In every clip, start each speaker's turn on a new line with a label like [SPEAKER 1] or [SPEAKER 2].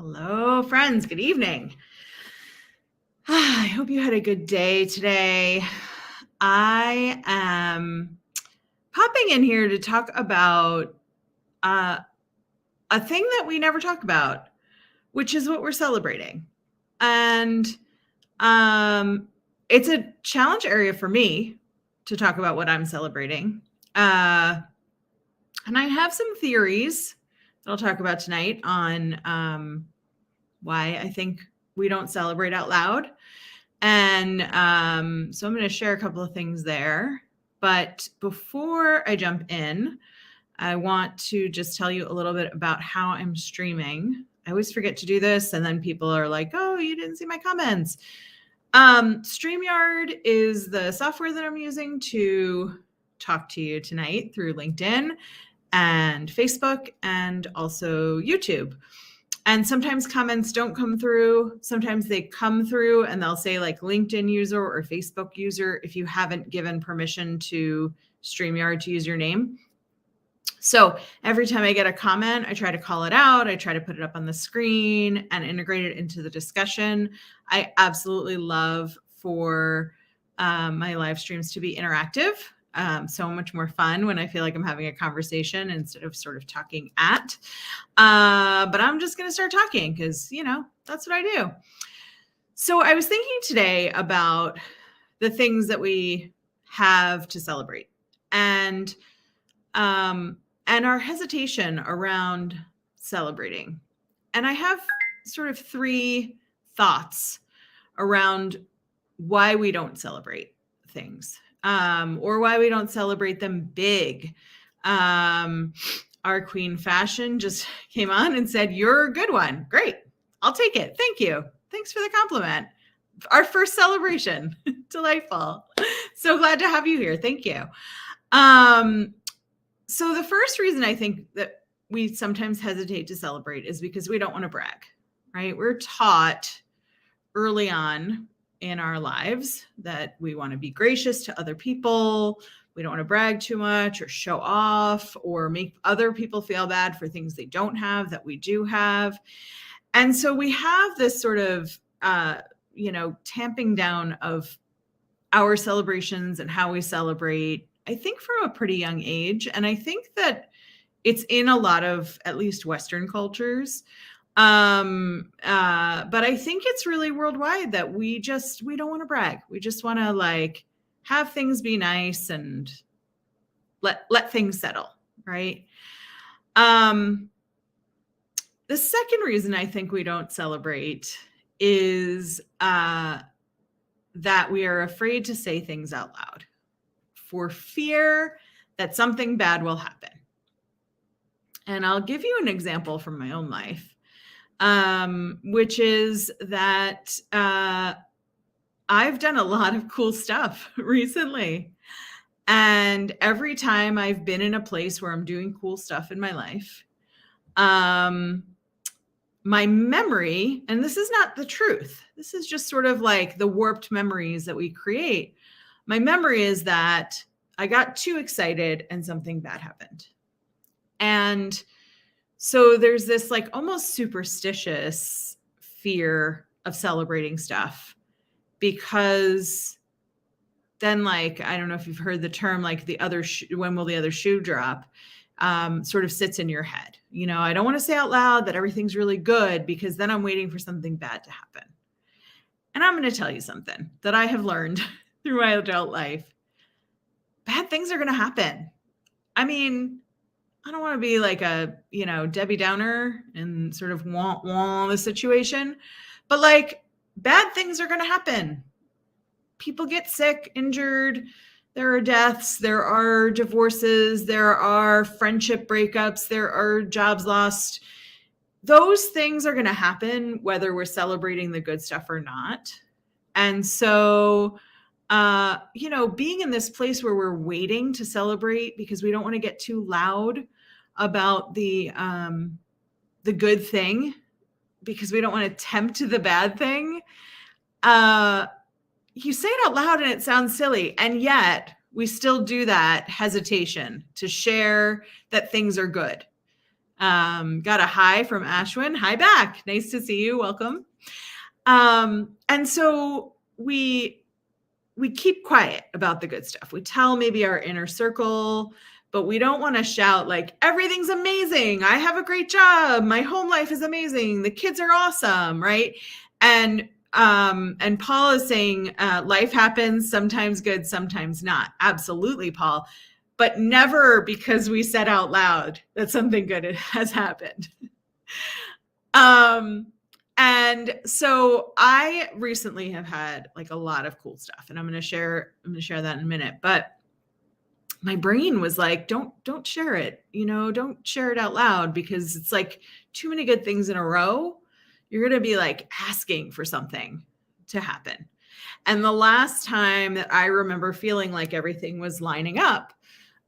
[SPEAKER 1] Hello, friends. Good evening. I hope you had a good day today. I am popping in here to talk about uh, a thing that we never talk about, which is what we're celebrating. And it's a challenge area for me to talk about what I'm celebrating. And I have some theories that I'll talk about tonight on why I think we don't celebrate out loud. And so I'm going to share a couple of things there. But before I jump in, I want to just tell you a little bit about how I'm streaming. I always forget to do this, and then people are like, oh, you didn't see my comments. StreamYard is the software that I'm using to talk to you tonight through LinkedIn and Facebook and also YouTube. And sometimes comments don't come through. Sometimes they come through and they'll say like LinkedIn user or Facebook user if you haven't given permission to StreamYard to use your name. So every time I get a comment, I try to call it out. I try to put it up on the screen and integrate it into the discussion. I absolutely love for my live streams to be interactive. So much more fun when I feel like I'm having a conversation instead of sort of talking at. But I'm just going to start talking because, that's what I do. So I was thinking today about the things that we have to celebrate and our hesitation around celebrating. And I have sort of three thoughts around why we don't celebrate things. Or why we don't celebrate them big. Our Queen Fashion just came on and said, you're a good one. Great. I'll take it. Thank you. Thanks for the compliment. Our first celebration. Delightful. So glad to have you here. Thank you. So the first reason I think that we sometimes hesitate to celebrate is because we don't want to brag, right? We're taught early on in our lives that we want to be gracious to other people. We don't want to brag too much or show off or make other people feel bad for things they don't have that we do have. And so we have this sort of, tamping down of our celebrations and how we celebrate, I think from a pretty young age. And I think that it's in a lot of at least Western cultures. But I think it's really worldwide that we don't want to brag. We just want to have things be nice and let things settle. Right. The second reason I think we don't celebrate is, that we are afraid to say things out loud for fear that something bad will happen. And I'll give you an example from my own life. Which is that I've done a lot of cool stuff recently. And every time I've been in a place where I'm doing cool stuff in my life, my memory, and this is not the truth, this is just sort of like the warped memories that we create. My memory is that I got too excited and something bad happened. And so there's this almost superstitious fear of celebrating stuff because then I don't know if you've heard the term, when will the other shoe drop, sort of sits in your head. I don't want to say out loud that everything's really good because then I'm waiting for something bad to happen. And I'm going to tell you something that I have learned through my adult life. Bad things are going to happen. I mean, I don't want to be like a, Debbie Downer and sort of wah the situation, but bad things are going to happen. People get sick, injured. There are deaths. There are divorces. There are friendship breakups. There are jobs lost. Those things are going to happen whether we're celebrating the good stuff or not. And so, being in this place where we're waiting to celebrate because we don't want to get too loud about the good thing because we don't want to tempt the bad thing. You say it out loud and it sounds silly. And yet we still do that hesitation to share that things are good. Got a hi from Ashwin. Hi back. Nice to see you. Welcome. And so we keep quiet about the good stuff. We tell maybe our inner circle, but we don't want to shout like, everything's amazing. I have a great job. My home life is amazing. The kids are awesome. Right. And Paul is saying life happens, sometimes good, sometimes not. Absolutely, Paul. But never because we said out loud that something good has happened. And so I recently have had like a lot of cool stuff, and I'm going to share that in a minute. But my brain was like, don't share it, don't share it out loud, because it's like too many good things in a row. You're going to be like asking for something to happen. And the last time that I remember feeling like everything was lining up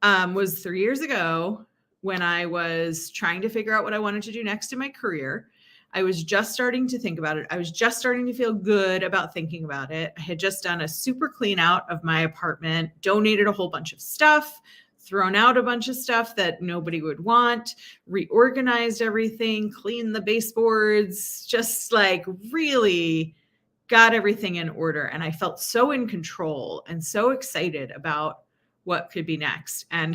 [SPEAKER 1] was 3 years ago, when I was trying to figure out what I wanted to do next in my career. I was just starting to think about it. I was just starting to feel good about thinking about it. I had just done a super clean out of my apartment, donated a whole bunch of stuff, thrown out a bunch of stuff that nobody would want, reorganized everything, cleaned the baseboards, just like really got everything in order. And I felt so in control and so excited about what could be next. And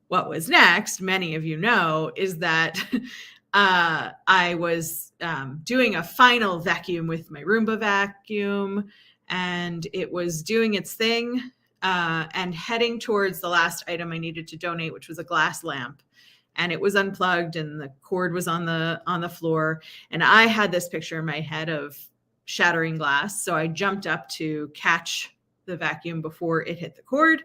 [SPEAKER 1] what was next, many of you know, is that I was doing a final vacuum with my Roomba vacuum, and it was doing its thing and heading towards the last item I needed to donate, which was a glass lamp. And it was unplugged and the cord was on the floor. And I had this picture in my head of shattering glass. So I jumped up to catch the vacuum before it hit the cord,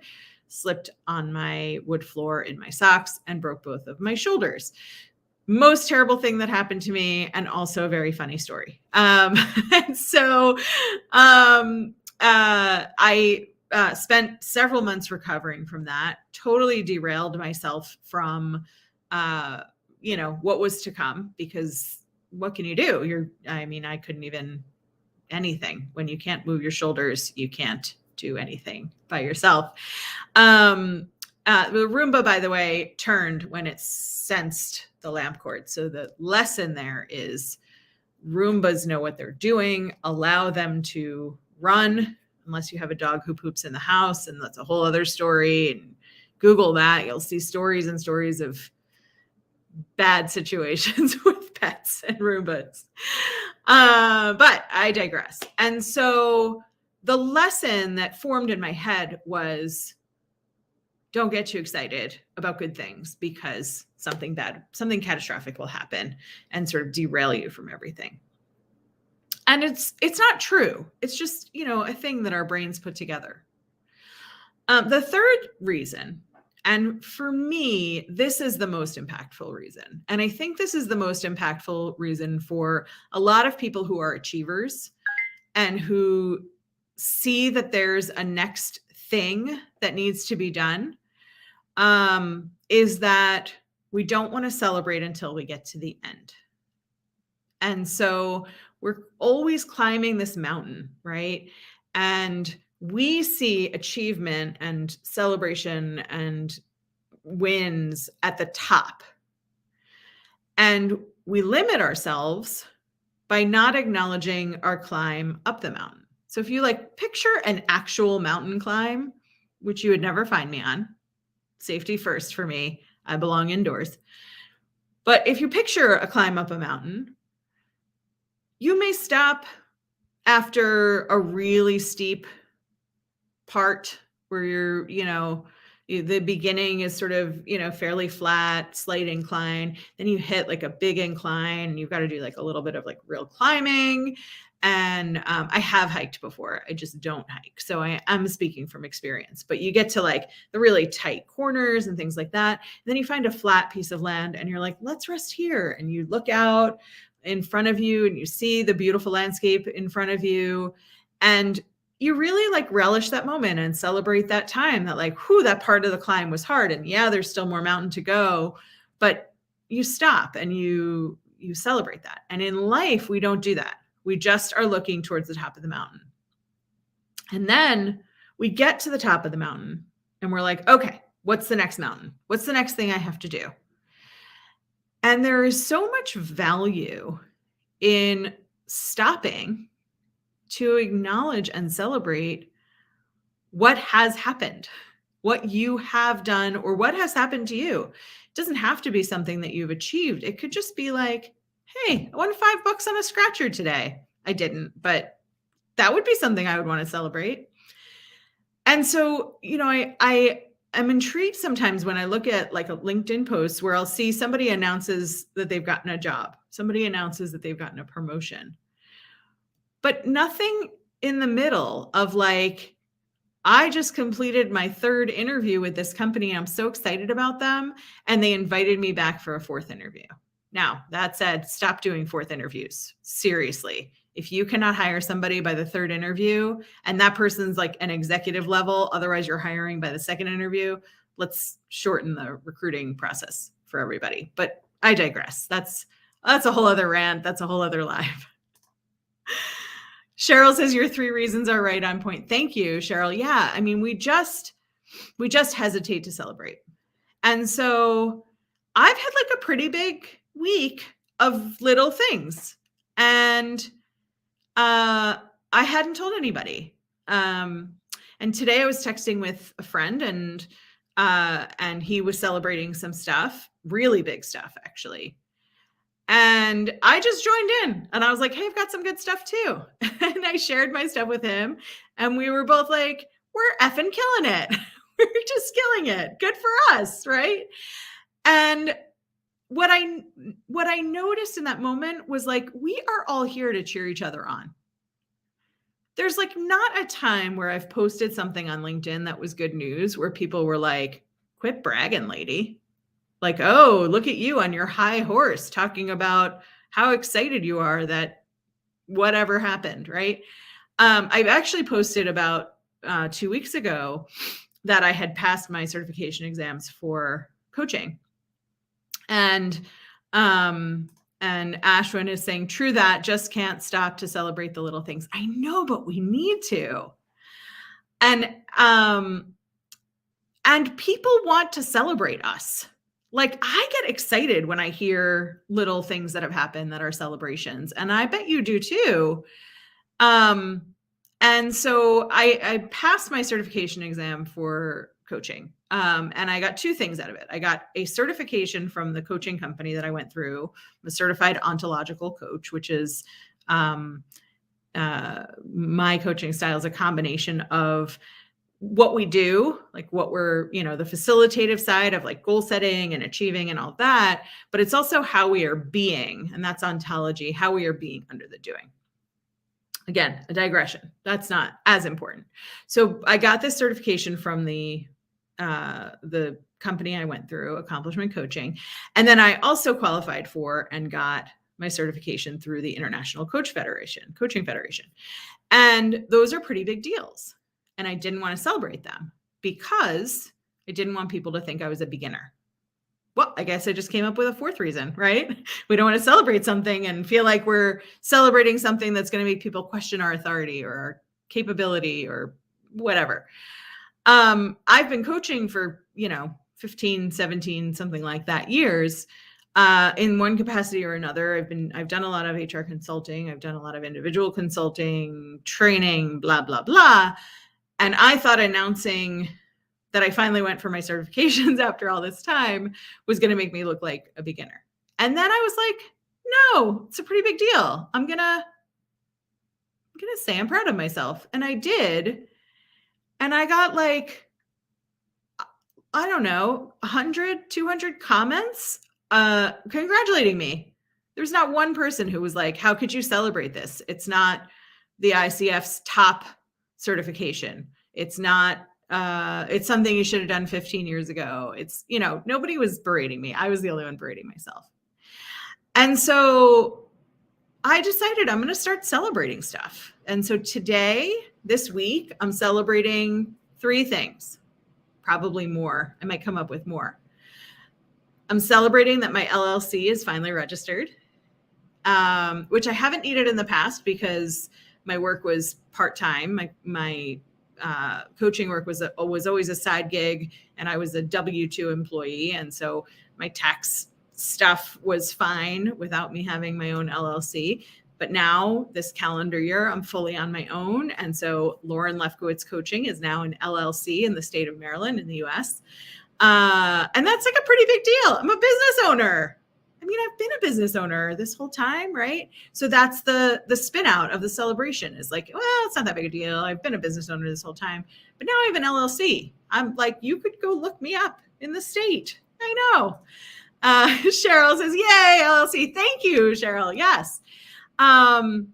[SPEAKER 1] slipped on my wood floor in my socks, and broke both of my shoulders. Most terrible thing that happened to me, and also a very funny story. And so I spent several months recovering from that, totally derailed myself from, what was to come, because what can you do? I couldn't even anything. When you can't move your shoulders, you can't do anything by yourself. The Roomba, by the way, turned when it sensed the lamp cord. So the lesson there is Roombas know what they're doing. Allow them to run, unless you have a dog who poops in the house, and that's a whole other story. And Google that. You'll see stories and stories of bad situations with pets and Roombas. But I digress. And so the lesson that formed in my head was, don't get too excited about good things, because something catastrophic will happen and sort of derail you from everything. And it's not true. It's just, a thing that our brains put together. The third reason, and for me, this is the most impactful reason. And I think this is the most impactful reason for a lot of people who are achievers and who see that there's a next thing that needs to be done, is that we don't want to celebrate until we get to the end. And so we're always climbing this mountain, right? And we see achievement and celebration and wins at the top. And we limit ourselves by not acknowledging our climb up the mountain. So if you picture an actual mountain climb, which you would never find me on, safety first for me, I belong indoors. But if you picture a climb up a mountain, you may stop after a really steep part where you're, the beginning is sort of, fairly flat, slight incline. Then you hit a big incline, and you've got to do a little bit of real climbing. And I have hiked before. I just don't hike. So I'm speaking from experience. But you get to the really tight corners and things like that. And then you find a flat piece of land and you're like, let's rest here. And you look out in front of you and you see the beautiful landscape in front of you. And you really relish that moment and celebrate that time that that part of the climb was hard. And yeah, there's still more mountain to go, but you stop and you celebrate that. And in life, we don't do that. We just are looking towards the top of the mountain. And then we get to the top of the mountain and we're like, okay, what's the next mountain? What's the next thing I have to do? And there is so much value in stopping to acknowledge and celebrate what has happened, what you have done, or what has happened to you. It doesn't have to be something that you've achieved. It could just be like, hey, I won $5 on a scratcher today. I didn't, but that would be something I would want to celebrate. And so, I am intrigued sometimes when I look at like a LinkedIn post where I'll see somebody announces that they've gotten a job, somebody announces that they've gotten a promotion, but nothing in the middle of like, I just completed my 3rd interview with this company and I'm so excited about them. And they invited me back for a 4th interview. Now, that said, stop doing 4th interviews. Seriously. If you cannot hire somebody by the 3rd interview and that person's like an executive level, otherwise you're hiring by the 2nd interview, let's shorten the recruiting process for everybody. But I digress. That's a whole other rant. That's a whole other live. Cheryl says your 3 reasons are right on point. Thank you, Cheryl. Yeah, I mean, we just hesitate to celebrate. And so I've had like a pretty big week of little things. And I hadn't told anybody. And today I was texting with a friend and he was celebrating some stuff, really big stuff, actually. And I just joined in and I was like, hey, I've got some good stuff too. And I shared my stuff with him and we were both like, we're effing killing it. We're just killing it. Good for us, right? And what I noticed in that moment was like, we are all here to cheer each other on. There's like not a time where I've posted something on LinkedIn that was good news where people were like, quit bragging, lady. Like, oh, look at you on your high horse talking about how excited you are that whatever happened, right? I've actually posted about 2 weeks ago that I had passed my certification exams for coaching. And Ashwin is saying, true that, just can't stop to celebrate the little things. I know, but we need to. And people want to celebrate us. Like, I get excited when I hear little things that have happened that are celebrations, and I bet you do too. And so I passed my certification exam for coaching, and I got 2 things out of it. I got a certification from the coaching company that I went through. I'm a certified ontological coach, which is my coaching style is a combination of what we do, like what we're, the facilitative side of like goal setting and achieving and all that, but it's also how we are being, and that's ontology, how we are being under the doing. Again, a digression. That's not as important. So I got this certification from the company I went through, Accomplishment Coaching, and then I also qualified for and got my certification through the International Coaching Federation, and those are pretty big deals. And I didn't want to celebrate them because I didn't want people to think I was a beginner. Well, I guess I just came up with a 4th reason, right? We don't want to celebrate something and feel like we're celebrating something that's going to make people question our authority or our capability or whatever. I've been coaching for, 15, 17, something like that years, in one capacity or another. I've done a lot of HR consulting. I've done a lot of individual consulting, training, blah, blah, blah. And I thought announcing that I finally went for my certifications after all this time was going to make me look like a beginner. And then I was like, no, it's a pretty big deal. I'm going to say I'm proud of myself. And I did. And I got like, I don't know, 100, 200 comments congratulating me. There's not one person who was like, how could you celebrate this? It's not the ICF's top certification. It's not, it's something you should have done 15 years ago. It's, nobody was berating me. I was the only one berating myself. And so I decided I'm going to start celebrating stuff. And so today, this week, I'm celebrating 3 things, probably more. I might come up with more. I'm celebrating that my LLC is finally registered, which I haven't needed in the past because my work was part-time. My coaching work was always a side gig, and I was a W-2 employee. And so my tax stuff was fine without me having my own LLC. But now this calendar year, I'm fully on my own. And so Lauren Lefkowitz Coaching is now an LLC in the state of Maryland in the US. And that's like a pretty big deal. I'm a business owner. I mean, I've been a business owner this whole time, right? So that's the spin out of the celebration is like, well, it's not that big a deal. I've been a business owner this whole time, but now I have an LLC. I'm like, you could go look me up in the state. I know. Cheryl says, yay, LLC. Thank you, Cheryl. Yes. And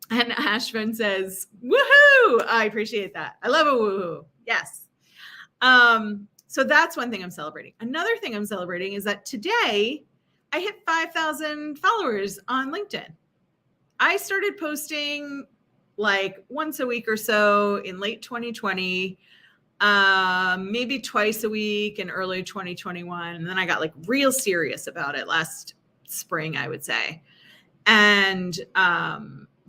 [SPEAKER 1] Ashvin says, woohoo. I appreciate that. I love a woohoo. Yes. So that's one thing I'm celebrating. Another thing I'm celebrating is that today I hit 5,000 followers on LinkedIn. I started posting like once a week or so in late 2020, maybe twice a week in early 2021. And then I got like real serious about it last spring, I would say. And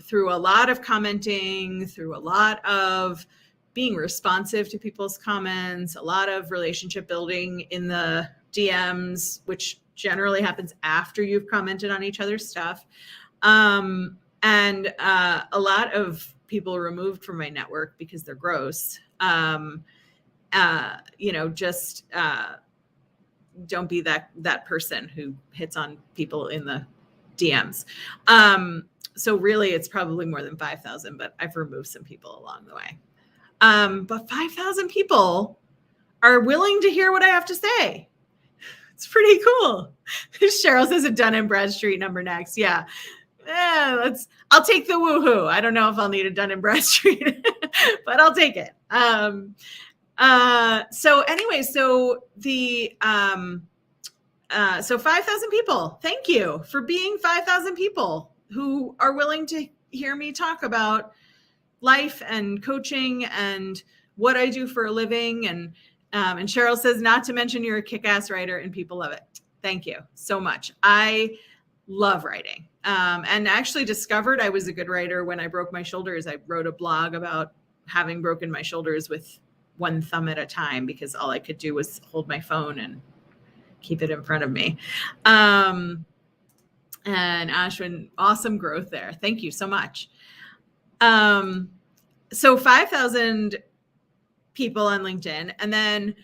[SPEAKER 1] through a lot of commenting, through a lot of being responsive to people's comments, a lot of relationship building in the DMs, which generally happens after you've commented on each other's stuff. And a lot of people removed from my network because they're gross. Just don't be that person who hits on people in the DMs. So really it's probably more than 5,000, but I've removed some people along the way. But 5,000 people are willing to hear what I have to say. It's pretty cool. Cheryl says a Dun & Bradstreet number next. Yeah. I'll take the woohoo. I don't know if I'll need a Dun & Bradstreet, but I'll take it. So 5,000 people. Thank you for being 5,000 people who are willing to hear me talk about life and coaching and what I do for a living. And Cheryl says, not to mention you're a kick-ass writer and people love it. Thank you so much. I love writing. And actually discovered I was a good writer when I broke my shoulders. I wrote a blog about having broken my shoulders with one thumb at a time because all I could do was hold my phone and keep it in front of me. And Ashwin, awesome growth there. Thank you so much. So 5,000 people on LinkedIn. And then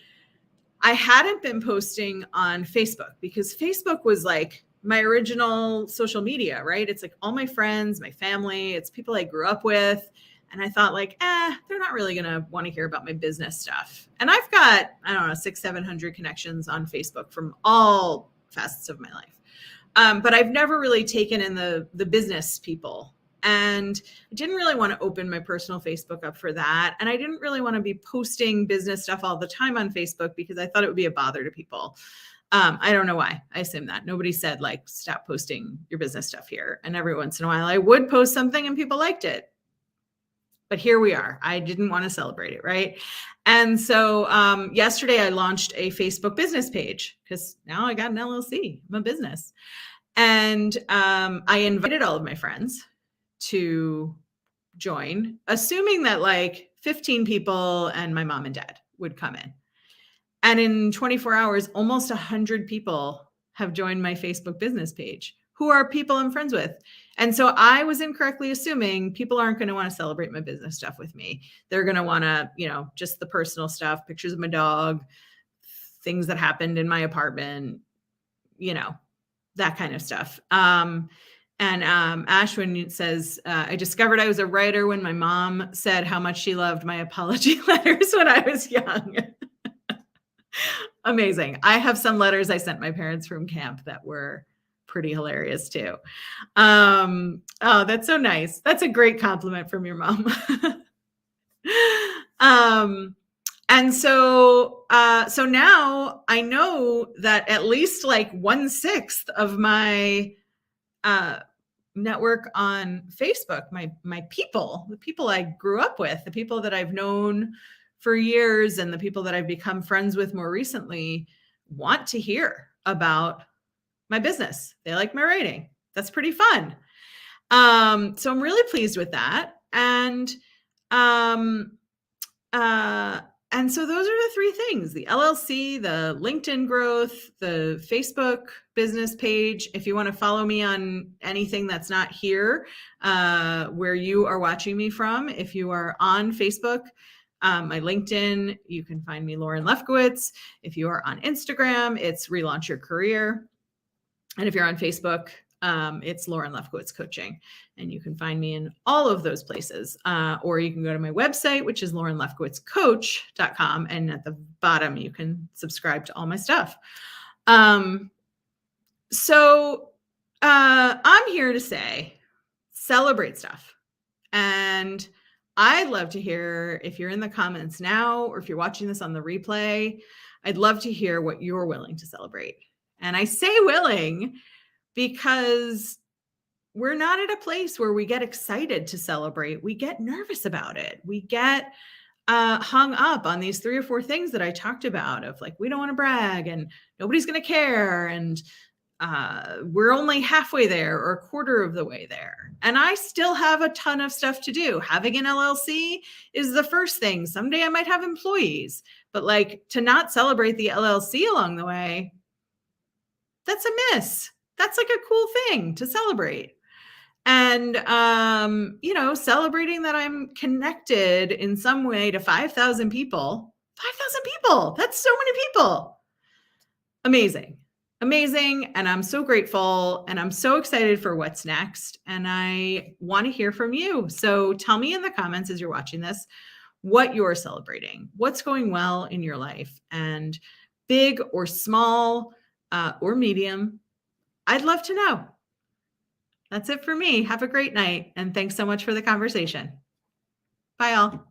[SPEAKER 1] I hadn't been posting on Facebook because Facebook was like my original social media, right? It's like all my friends, my family, it's people I grew up with. And I thought like, they're not really going to want to hear about my business stuff. And I've got, 600-700 connections on Facebook from all facets of my life. But I've never really taken in the business people. And I didn't really want to open my personal Facebook up for that. And I didn't really want to be posting business stuff all the time on Facebook because I thought it would be a bother to people. I don't know why. I assume that. Nobody said like, stop posting your business stuff here. And every once in a while I would post something and people liked it. But here we are. I didn't want to celebrate it, right? And so yesterday I launched a Facebook business page because now I got an LLC. I'm a business. And I invited all of my friends to join, assuming that like 15 people and my mom and dad would come in. And in 24 hours, almost 100 people have joined my Facebook business page who are people I'm friends with. And so I was incorrectly assuming people aren't going to want to celebrate my business stuff with me. They're going to want to, just the personal stuff, pictures of my dog, things that happened in my apartment, that kind of stuff. And Ashwin says, I discovered I was a writer when my mom said how much she loved my apology letters when I was young. Amazing. I have some letters I sent my parents from camp that were pretty hilarious too. Oh, that's so nice. That's a great compliment from your mom. And so now I know that at least like 1/6 of my network on Facebook, my people, the people I grew up with, the people that I've known for years and the people that I've become friends with more recently want to hear about my business. They like my writing. That's pretty fun. So I'm really pleased with that. And And so those are the three things: the LLC, the LinkedIn growth, the Facebook business page. If you want to follow me on anything that's not here, where you are watching me from, if you are on Facebook, my LinkedIn, you can find me, Lauren Lefkowitz. If you are on Instagram, it's Relaunch Your Career. And if you're on Facebook, it's Lauren Lefkowitz Coaching. And you can find me in all of those places. Or you can go to my website, which is laurenlefkowitzcoach.com. And at the bottom, you can subscribe to all my stuff. So I'm here to say, celebrate stuff. And I'd love to hear, if you're in the comments now, or if you're watching this on the replay, I'd love to hear what you're willing to celebrate. And I say willing because we're not at a place where we get excited to celebrate. We get nervous about it. We get hung up on these 3 or 4 things that I talked about, of like, we don't want to brag and nobody's going to care. And we're only halfway there or a quarter of the way there. And I still have a ton of stuff to do. Having an LLC is the first thing. Someday I might have employees, but like, to not celebrate the LLC along the way, that's a miss. That's like a cool thing to celebrate. And, celebrating that I'm connected in some way to 5,000 people. 5,000 people. That's so many people. Amazing. Amazing. And I'm so grateful, and I'm so excited for what's next. And I want to hear from you. So tell me in the comments as you're watching this, what you're celebrating, what's going well in your life, and big or small or medium. I'd love to know. That's it for me. Have a great night. And thanks so much for the conversation. Bye all.